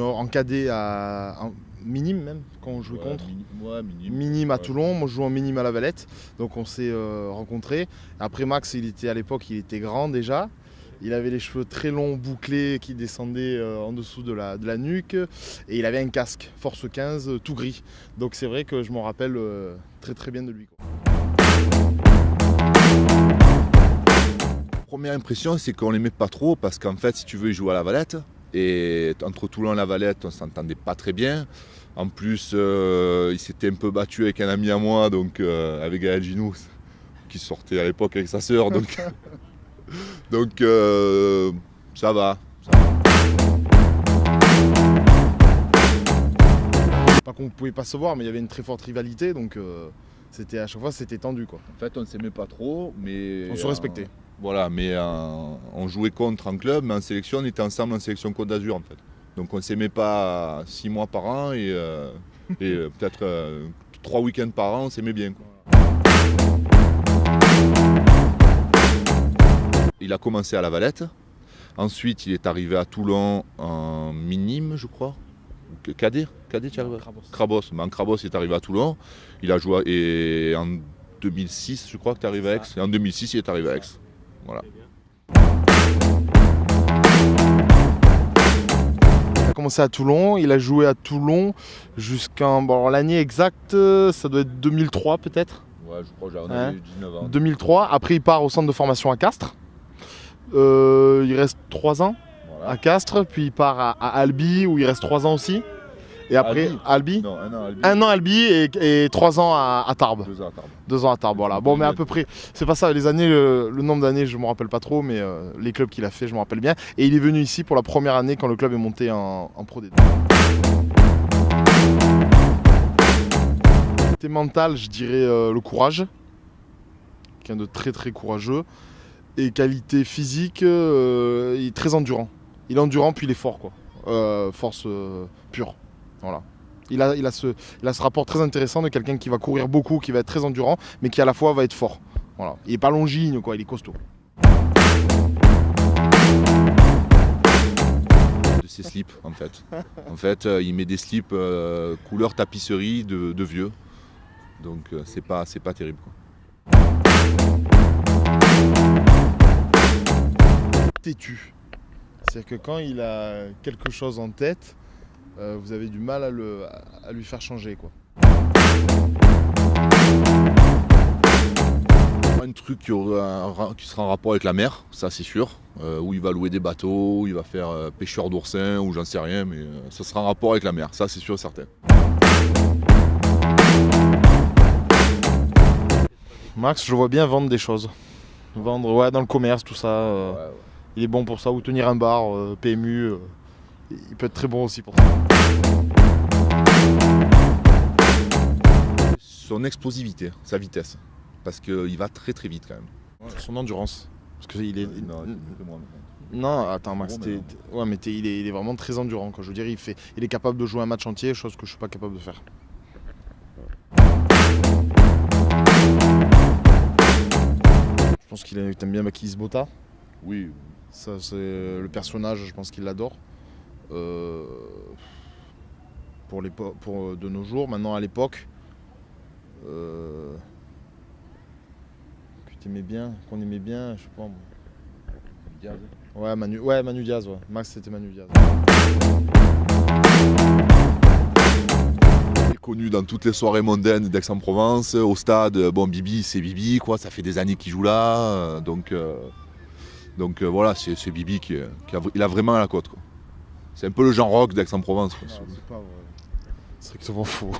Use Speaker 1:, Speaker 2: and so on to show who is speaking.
Speaker 1: junior, en cadet en minime même, quand on jouait contre. Minime à Toulon, moi je joue en minime à La Valette, donc on s'est rencontrés. Après Max, à l'époque, il était grand déjà. Il avait les cheveux très longs, bouclés, qui descendaient en dessous de la nuque. Et il avait un casque, Force 15, tout gris. Donc c'est vrai que je m'en rappelle très très bien de lui, quoi.
Speaker 2: Première impression, c'est qu'on l'aimait pas trop parce qu'en fait, si tu veux, il jouait à La Valette. Et entre Toulon et La Valette, on s'entendait pas très bien. En plus, il s'était un peu battu avec un ami à moi, donc avec Gaël Ginou, qui sortait à l'époque avec sa sœur. Donc, ça va.
Speaker 1: Pas qu'on ne pouvait pas se voir, mais il y avait une très forte rivalité, donc à chaque fois c'était tendu, quoi.
Speaker 2: En fait, on s'aimait pas trop, mais
Speaker 1: on se respectait.
Speaker 2: Voilà, mais on jouait contre en club, mais en sélection, on était ensemble en sélection Côte d'Azur en fait. Donc on ne s'aimait pas 6 mois par an et peut-être 3 week-ends par an, on s'aimait bien, quoi. Il a commencé à La Valette, ensuite il est arrivé à Toulon en minime, je crois. Cadet, tu arrives Crabos. En Crabos, il est arrivé à Toulon. Il a joué et en 2006, je crois que tu es arrivé à Aix. Et en 2006, il est arrivé à Aix. Voilà.
Speaker 1: Il a commencé à Toulon, il a joué à Toulon jusqu'en... Bon, l'année exacte, ça doit être 2003 peut-être.
Speaker 2: Ouais, je crois que j'avais 19 ans.
Speaker 1: 2003, après il part au centre de formation à Castres. Il reste 3 ans à Castres, puis il part à Albi où il reste 3 ans aussi. Et après, Albi
Speaker 2: Non, 1 an à Albi.
Speaker 1: 1 an à Albi et 3 ans à Tarbes.
Speaker 2: 2 ans à Tarbes.
Speaker 1: 2 ans à Tarbes, voilà. Bon, mais à peu près, c'est pas ça, les années, le nombre d'années, je me rappelle pas trop, mais les clubs qu'il a fait, je me rappelle bien. Et il est venu ici pour la première année quand le club est monté en Pro D2. Côté mental, je dirais le courage. Quelqu'un de très très courageux. Et qualité physique, il est très endurant. Il est endurant puis il est fort, quoi. Force pure. Voilà. Il a ce rapport très intéressant de quelqu'un qui va courir beaucoup, qui va être très endurant, mais qui à la fois va être fort. Voilà. Il n'est pas longigne, quoi, il est costaud.
Speaker 2: De ses slips, en fait. En fait, il met des slips couleur tapisserie de vieux. Donc c'est pas terrible, quoi.
Speaker 1: Têtu. C'est-à-dire que quand il a quelque chose en tête, vous avez du mal à lui faire changer, quoi.
Speaker 2: Un truc qui sera en rapport avec la mer, ça c'est sûr, où il va louer des bateaux, où il va faire pêcheur d'oursins, ou j'en sais rien, mais ça sera en rapport avec la mer, ça c'est sûr et certain.
Speaker 1: Max, je le vois bien vendre des choses. Vendre, ouais, dans le commerce, tout ça.
Speaker 2: Ouais.
Speaker 1: Il est bon pour ça, ou tenir un bar, PMU, il peut être très bon aussi pour ça.
Speaker 2: Son explosivité, sa vitesse, parce qu'il va très très vite quand même.
Speaker 1: Son endurance. Parce que il est...
Speaker 2: Non,
Speaker 1: attends Max, ouais, mais il est vraiment très endurant, quoi. Je veux dire, il est capable de jouer un match entier, chose que je ne suis pas capable de faire. Je pense qu'il aime bien Makis Botha.
Speaker 2: Oui.
Speaker 1: Ça, c'est le personnage, je pense qu'il l'adore. Pour de nos jours, maintenant à l'époque, qu'on aimait bien, je sais pas.
Speaker 2: Diaz.
Speaker 1: Ouais, Manu Diaz, ouais. Max, c'était Manu Diaz.
Speaker 2: Il est connu dans toutes les soirées mondaines d'Aix-en-Provence, au stade. Bon, Bibi, c'est Bibi, quoi. Ça fait des années qu'il joue là, donc voilà, c'est Bibi il a vraiment la cote, quoi. C'est un peu le genre rock d'Aix-en-Provence, quoi.
Speaker 1: Ah, c'est pas vrai. C'est strictement faux.